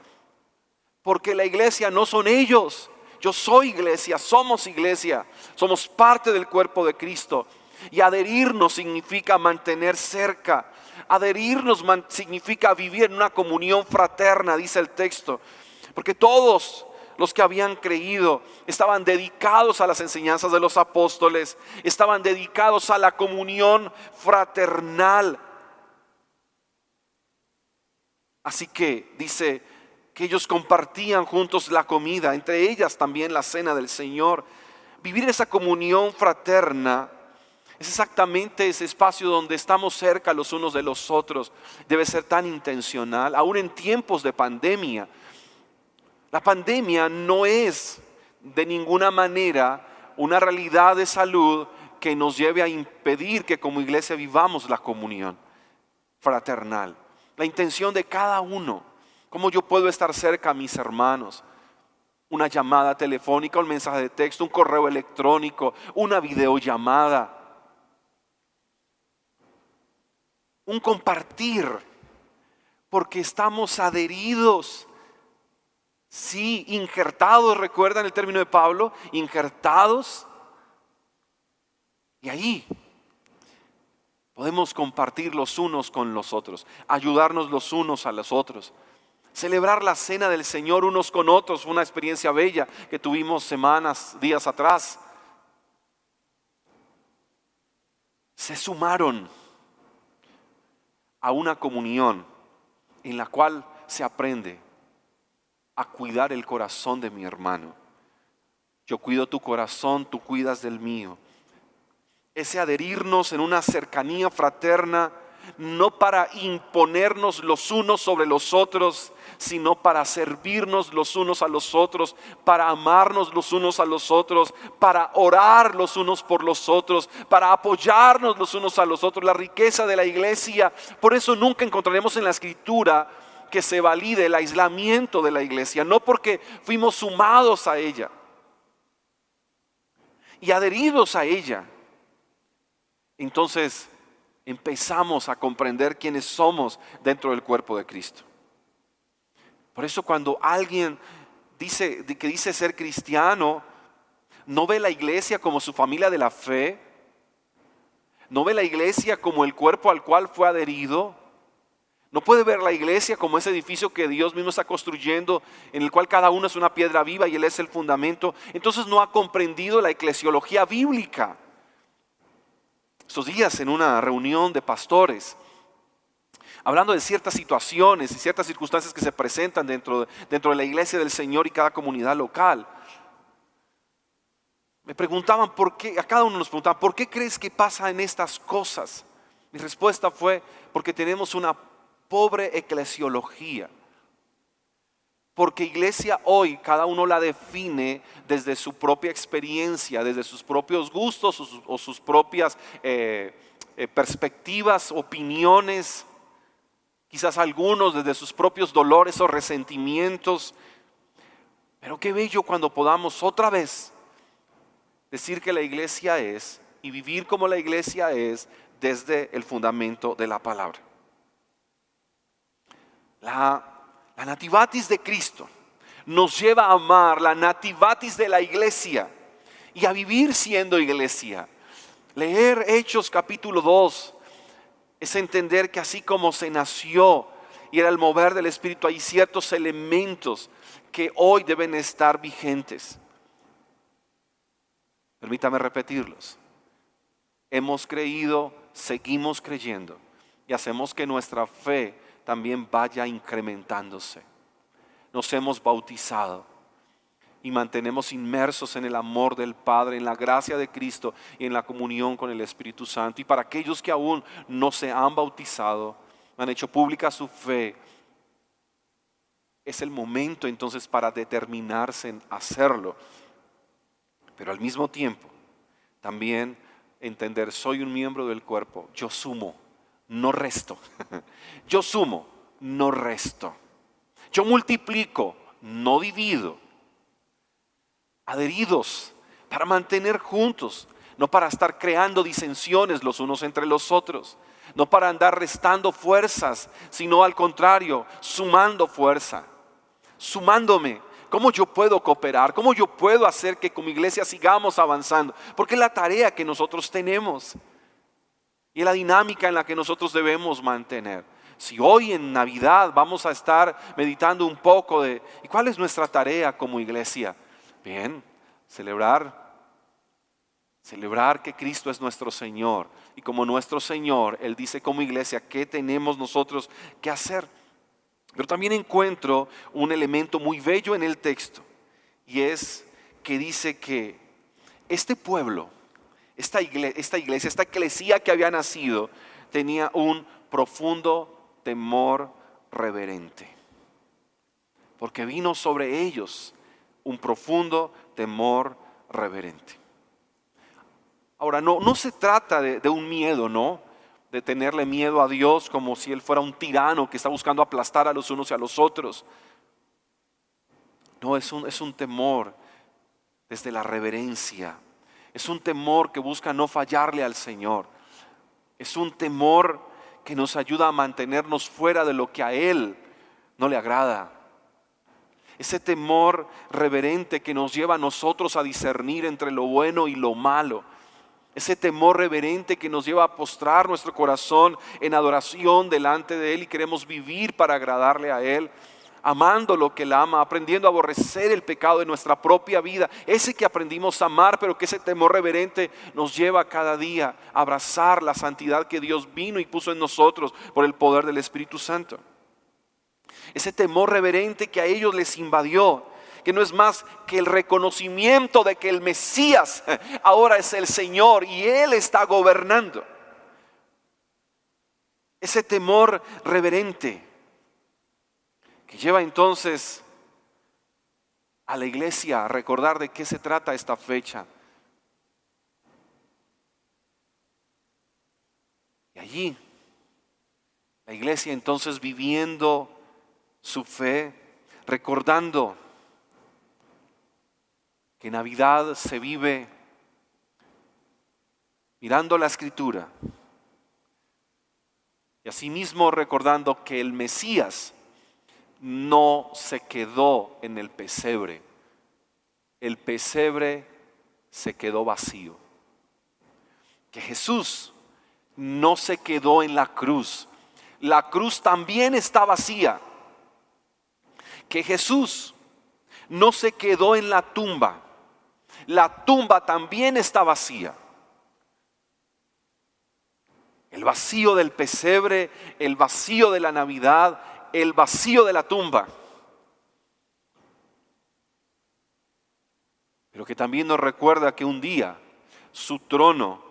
Porque la iglesia no son ellos, yo soy iglesia, somos parte del cuerpo de Cristo. Y adherirnos significa mantener cerca, adherirnos significa vivir en una comunión fraterna, dice el texto. Porque todos los que habían creído estaban dedicados a las enseñanzas de los apóstoles, estaban dedicados a la comunión fraternal. Así que dice que ellos compartían juntos la comida, entre ellas también la cena del Señor. Vivir esa comunión fraterna es exactamente ese espacio donde estamos cerca los unos de los otros. Debe ser tan intencional, aún en tiempos de pandemia. La pandemia no es de ninguna manera una realidad de salud que nos lleve a impedir que como iglesia vivamos la comunión fraternal. La intención de cada uno, cómo yo puedo estar cerca a mis hermanos. Una llamada telefónica, un mensaje de texto, un correo electrónico, una videollamada. Un compartir, porque estamos adheridos. Sí, injertados, recuerdan el término de Pablo, injertados. Y ahí podemos compartir los unos con los otros, ayudarnos los unos a los otros, celebrar la cena del Señor unos con otros. Fue una experiencia bella que tuvimos días atrás. Se sumaron a una comunión en la cual se aprende a cuidar el corazón de mi hermano. Yo cuido tu corazón, tú cuidas del mío. Ese adherirnos en una cercanía fraterna, no para imponernos los unos sobre los otros, sino para servirnos los unos a los otros, para amarnos los unos a los otros, para orar los unos por los otros, para apoyarnos los unos a los otros. La riqueza de la iglesia, por eso nunca encontraremos en la Escritura que se valide el aislamiento de la iglesia, no porque fuimos sumados a ella y adheridos a ella. Entonces empezamos a comprender quiénes somos dentro del cuerpo de Cristo. Por eso cuando alguien dice ser cristiano, no ve la iglesia como su familia de la fe, no ve la iglesia como el cuerpo al cual fue adherido. No puede ver la iglesia como ese edificio que Dios mismo está construyendo, en el cual cada uno es una piedra viva y Él es el fundamento. Entonces no ha comprendido la eclesiología bíblica. Estos días en una reunión de pastores, hablando de ciertas situaciones y ciertas circunstancias que se presentan dentro de la iglesia del Señor y cada comunidad local, me preguntaban a cada uno nos preguntaban, ¿por qué crees que pasa en estas cosas? Mi respuesta fue, porque tenemos una pobre eclesiología. Porque iglesia hoy cada uno la define desde su propia experiencia, desde sus propios gustos o sus propias perspectivas, opiniones. Quizás algunos desde sus propios dolores o resentimientos. Pero qué bello cuando podamos otra vez decir que la iglesia es y vivir como la iglesia es desde el fundamento de la palabra. La nativatis de Cristo nos lleva a amar la nativatis de la iglesia y a vivir siendo iglesia. Leer Hechos capítulo 2 es entender que así como se nació y era el mover del Espíritu, hay ciertos elementos que hoy deben estar vigentes. Permítame repetirlos. Hemos creído, seguimos creyendo y hacemos que nuestra fe también vaya incrementándose. Nos hemos bautizado. y mantenemos inmersos en el amor del Padre, en la gracia de Cristo y en la comunión con el Espíritu Santo. Y para aquellos que aún no se han bautizado, han hecho pública su fe, es el momento entonces para determinarse en hacerlo. Pero al mismo tiempo, también entender, soy un miembro del cuerpo, yo sumo, no resto. Yo sumo, no resto. Yo multiplico, no divido. Adheridos para mantener juntos, no para estar creando disensiones los unos entre los otros, no para andar restando fuerzas, sino al contrario, sumando fuerza, sumándome. ¿Cómo yo puedo cooperar? ¿Cómo yo puedo hacer que como iglesia sigamos avanzando? Porque es la tarea que nosotros tenemos y la dinámica en la que nosotros debemos mantener. Si hoy en Navidad vamos a estar meditando un poco de ¿y cuál es nuestra tarea como iglesia? Bien, celebrar que Cristo es nuestro Señor. Y como nuestro Señor, Él dice como iglesia qué tenemos nosotros que hacer. Pero también encuentro un elemento muy bello en el texto. Y es que dice que este pueblo, esta iglesia, esta eclesía que había nacido, tenía un profundo temor reverente. Porque vino sobre ellos un profundo temor reverente. Ahora, no se trata de un miedo, ¿no? De tenerle miedo a Dios como si Él fuera un tirano que está buscando aplastar a los unos y a los otros. No, es un temor desde la reverencia. Es un temor que busca no fallarle al Señor. Es un temor que nos ayuda a mantenernos fuera de lo que a Él no le agrada. Ese temor reverente que nos lleva a nosotros a discernir entre lo bueno y lo malo. Ese temor reverente que nos lleva a postrar nuestro corazón en adoración delante de Él y queremos vivir para agradarle a Él, amando lo que Él ama, aprendiendo a aborrecer el pecado de nuestra propia vida. Ese que aprendimos a amar, pero que ese temor reverente nos lleva cada día a abrazar la santidad que Dios vino y puso en nosotros por el poder del Espíritu Santo. Ese temor reverente que a ellos les invadió, que no es más que el reconocimiento de que el Mesías ahora es el Señor y Él está gobernando. Ese temor reverente que lleva entonces a la iglesia a recordar de qué se trata esta fecha. Y allí, la iglesia entonces viviendo su fe, recordando que Navidad se vive mirando la Escritura y asimismo recordando que el Mesías no se quedó en el pesebre se quedó vacío, que Jesús no se quedó en la cruz también está vacía, que Jesús no se quedó en la tumba también está vacía. El vacío del pesebre, el vacío de la Navidad, el vacío de la tumba. Pero que también nos recuerda que un día su trono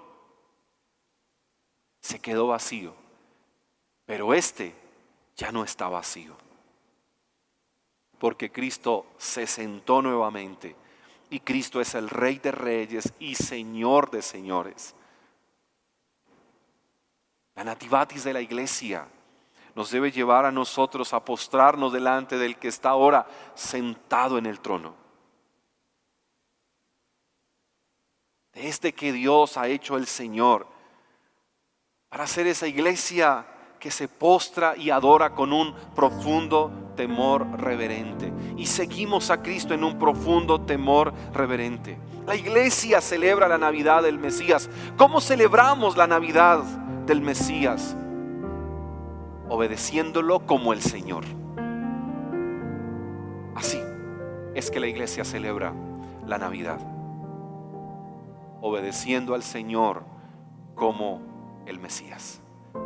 se quedó vacío, pero este ya no está vacío. Porque Cristo se sentó nuevamente y Cristo es el Rey de Reyes y Señor de Señores. La nativatis de la iglesia nos debe llevar a nosotros a postrarnos delante del que está ahora sentado en el trono. De este que Dios ha hecho el Señor, para ser esa iglesia que se postra y adora con un profundo temor reverente. Y seguimos a Cristo en un profundo temor reverente. La iglesia celebra la Navidad del Mesías. ¿Cómo celebramos la Navidad del Mesías? Obedeciéndolo como el Señor. Así es que la iglesia celebra la Navidad. Obedeciendo al Señor como el Mesías,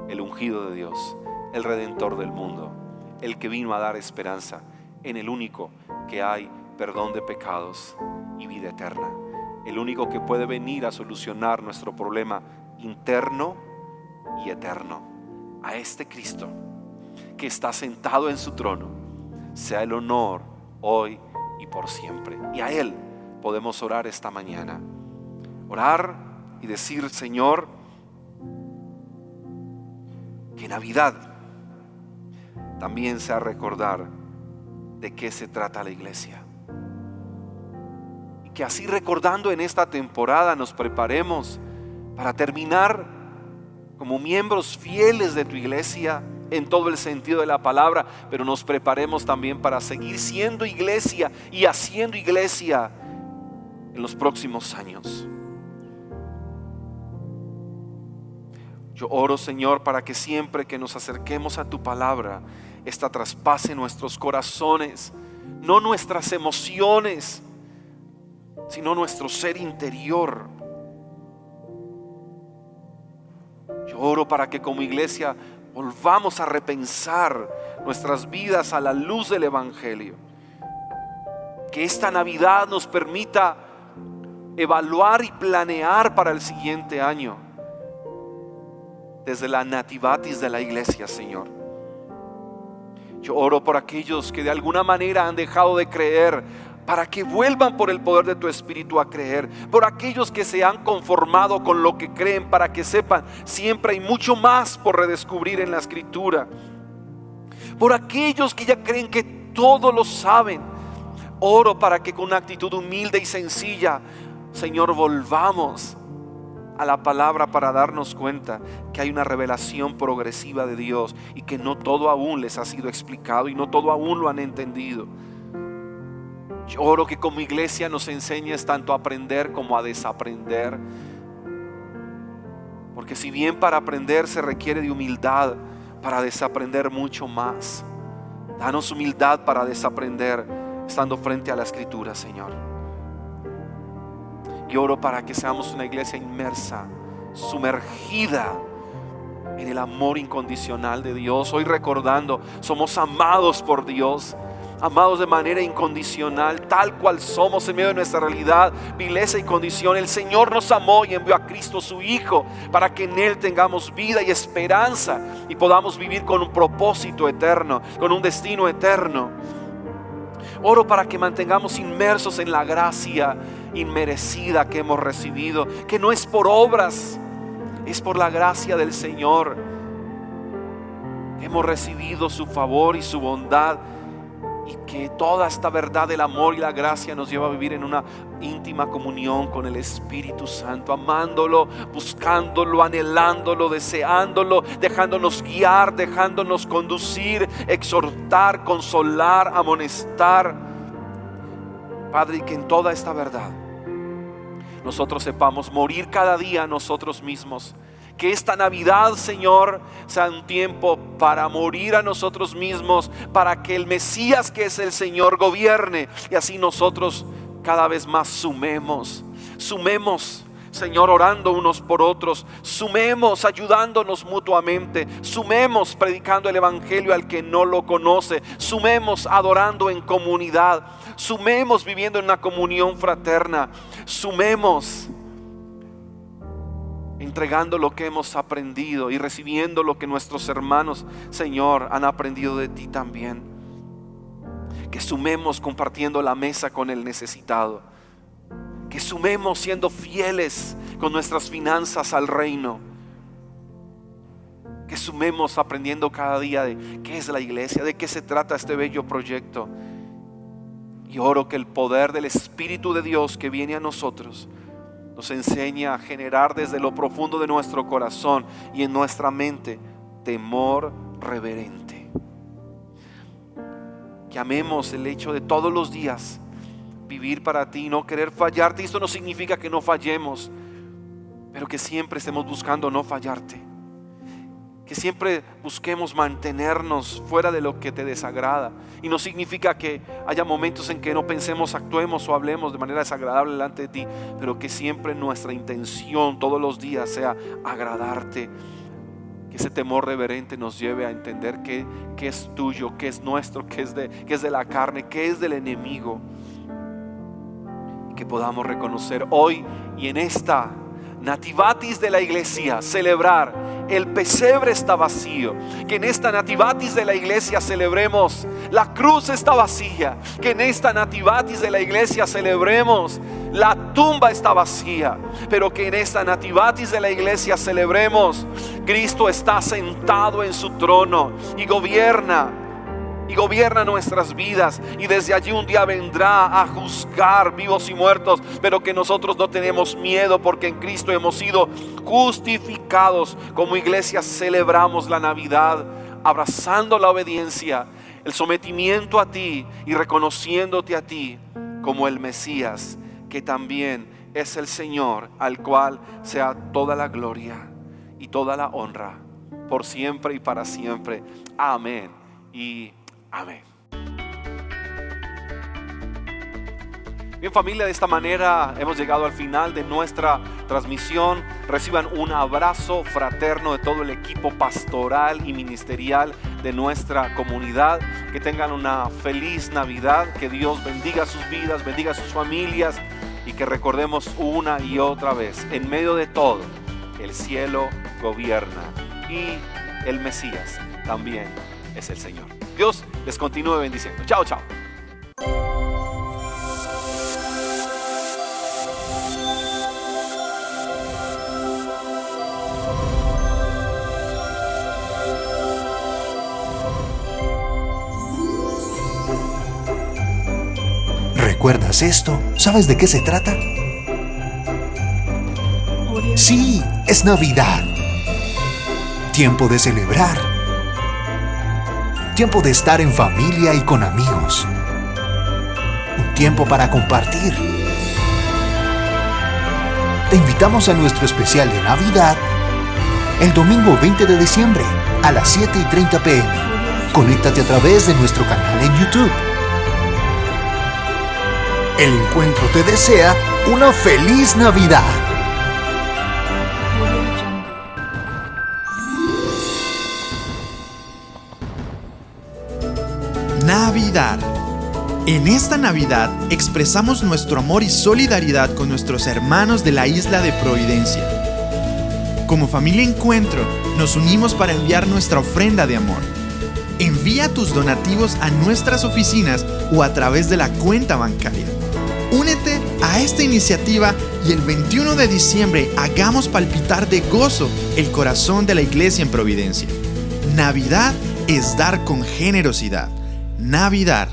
el ungido de Dios, el redentor del mundo, el que vino a dar esperanza en el único que hay perdón de pecados y vida eterna. El único que puede venir a solucionar nuestro problema interno y eterno. A este Cristo que está sentado en su trono, sea el honor hoy y por siempre. Y a Él podemos orar esta mañana. Orar y decir: Señor, que Navidad también sea recordar de qué se trata la iglesia. Y que así, recordando en esta temporada, nos preparemos para terminar como miembros fieles de tu iglesia en todo el sentido de la palabra, pero nos preparemos también para seguir siendo iglesia y haciendo iglesia en los próximos años. Yo oro, Señor, para que siempre que nos acerquemos a tu palabra, esta traspase nuestros corazones, no nuestras emociones, sino nuestro ser interior. Yo oro para que como iglesia volvamos a repensar nuestras vidas a la luz del Evangelio. Que esta Navidad nos permita evaluar y planear para el siguiente año desde la nativatis de la iglesia, Señor. Yo oro por aquellos que de alguna manera han dejado de creer, para que vuelvan por el poder de tu Espíritu a creer. Por aquellos que se han conformado con lo que creen, para que sepan, siempre hay mucho más por redescubrir en la Escritura. Por aquellos que ya creen que todo lo saben, oro para que con una actitud humilde y sencilla, Señor, volvamos a la palabra para darnos cuenta que hay una revelación progresiva de Dios y que no todo aún les ha sido explicado y no todo aún lo han entendido. Yo oro que como iglesia nos enseñes tanto a aprender como a desaprender, porque si bien para aprender se requiere de humildad, para desaprender mucho más. Danos humildad para desaprender estando frente a la Escritura, Señor. Y oro para que seamos una iglesia inmersa, sumergida en el amor incondicional de Dios. Hoy recordando, somos amados por Dios, amados de manera incondicional, tal cual somos en medio de nuestra realidad, vileza y condición. El Señor nos amó y envió a Cristo su Hijo para que en Él tengamos vida y esperanza y podamos vivir con un propósito eterno, con un destino eterno. Oro para que mantengamos inmersos en la gracia inmerecida que hemos recibido, que no es por obras, es por la gracia del Señor. Hemos recibido su favor y su bondad, y que toda esta verdad del amor y la gracia nos lleva a vivir en una íntima comunión con el Espíritu Santo, amándolo, buscándolo, anhelándolo, deseándolo, dejándonos guiar, dejándonos conducir, exhortar, consolar, amonestar. Padre, y que en toda esta verdad nosotros sepamos morir cada día a nosotros mismos. Que esta Navidad, Señor, sea un tiempo para morir a nosotros mismos, para que el Mesías, que es el Señor, gobierne, y así nosotros cada vez más sumemos, Señor, orando unos por otros, sumemos ayudándonos mutuamente, sumemos predicando el Evangelio al que no lo conoce, sumemos adorando en comunidad, sumemos viviendo en una comunión fraterna, sumemos entregando lo que hemos aprendido y recibiendo lo que nuestros hermanos, Señor, han aprendido de ti también. Que sumemos compartiendo la mesa con el necesitado. Que sumemos siendo fieles con nuestras finanzas al reino. Que sumemos aprendiendo cada día de qué es la iglesia, de qué se trata este bello proyecto. Y oro que el poder del Espíritu de Dios que viene a nosotros nos enseña a generar desde lo profundo de nuestro corazón y en nuestra mente temor reverente. Que amemos el hecho de todos los días vivir para ti, no querer fallarte. Esto no significa que no fallemos, pero que siempre estemos buscando no fallarte. Que siempre busquemos mantenernos fuera de lo que te desagrada. Y no significa que haya momentos en que no pensemos, actuemos o hablemos de manera desagradable delante de ti, pero que siempre nuestra intención todos los días sea agradarte. Que ese temor reverente nos lleve a entender qué es tuyo, qué es nuestro, qué es de la carne, qué es del enemigo. que podamos reconocer hoy y en esta Nativatis de la iglesia celebrar el pesebre está vacío, que en esta Nativatis de la iglesia celebremos la cruz está vacía, que en esta Nativatis de la iglesia celebremos la tumba está vacía, pero que en esta Nativatis de la iglesia celebremos Cristo está sentado en su trono y gobierna nuestras vidas, y desde allí un día vendrá a juzgar vivos y muertos, pero que nosotros no tenemos miedo porque en Cristo hemos sido justificados. Como iglesia celebramos la Navidad abrazando la obediencia, el sometimiento a ti y reconociéndote a ti como el Mesías, que también es el Señor, al cual sea toda la gloria y toda la honra por siempre y para siempre. Amén y amén. Bien, familia, de esta manera hemos llegado al final de nuestra transmisión. Reciban un abrazo fraterno de todo el equipo pastoral y ministerial de nuestra comunidad. Que tengan una feliz Navidad, que Dios bendiga sus vidas, bendiga sus familias, y que recordemos una y otra vez, en medio de todo, el cielo gobierna y el Mesías también es el Señor. Dios les continúe bendiciendo. Chao, chao. ¿Recuerdas esto? ¿Sabes de qué se trata? Sí, es Navidad. Tiempo de celebrar. Tiempo de estar en familia y con amigos. Un tiempo para compartir. Te invitamos a nuestro especial de Navidad el domingo 20 de diciembre a las 7:30 p.m. Conéctate a través de nuestro canal en YouTube. El encuentro te desea una feliz Navidad. Navidad. En esta Navidad expresamos nuestro amor y solidaridad con nuestros hermanos de la isla de Providencia. Como familia Encuentro, nos unimos para enviar nuestra ofrenda de amor. Envía tus donativos a nuestras oficinas o a través de la cuenta bancaria. Únete a esta iniciativa y el 21 de diciembre hagamos palpitar de gozo el corazón de la iglesia en Providencia. Navidad es dar con generosidad. Navidad.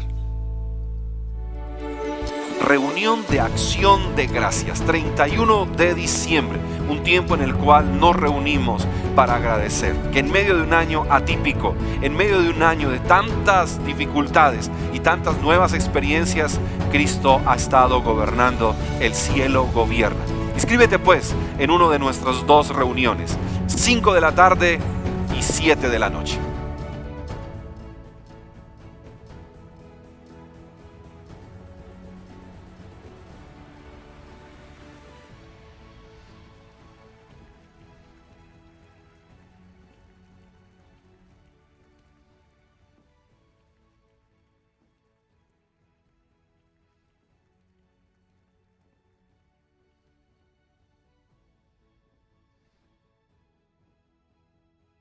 Reunión de acción de gracias, 31 de diciembre, un tiempo en el cual nos reunimos para agradecer que en medio de un año atípico, en medio de un año de tantas dificultades y tantas nuevas experiencias, Cristo ha estado gobernando, el cielo gobierna. Inscríbete pues en una de nuestras dos reuniones, 5 de la tarde y 7 de la noche.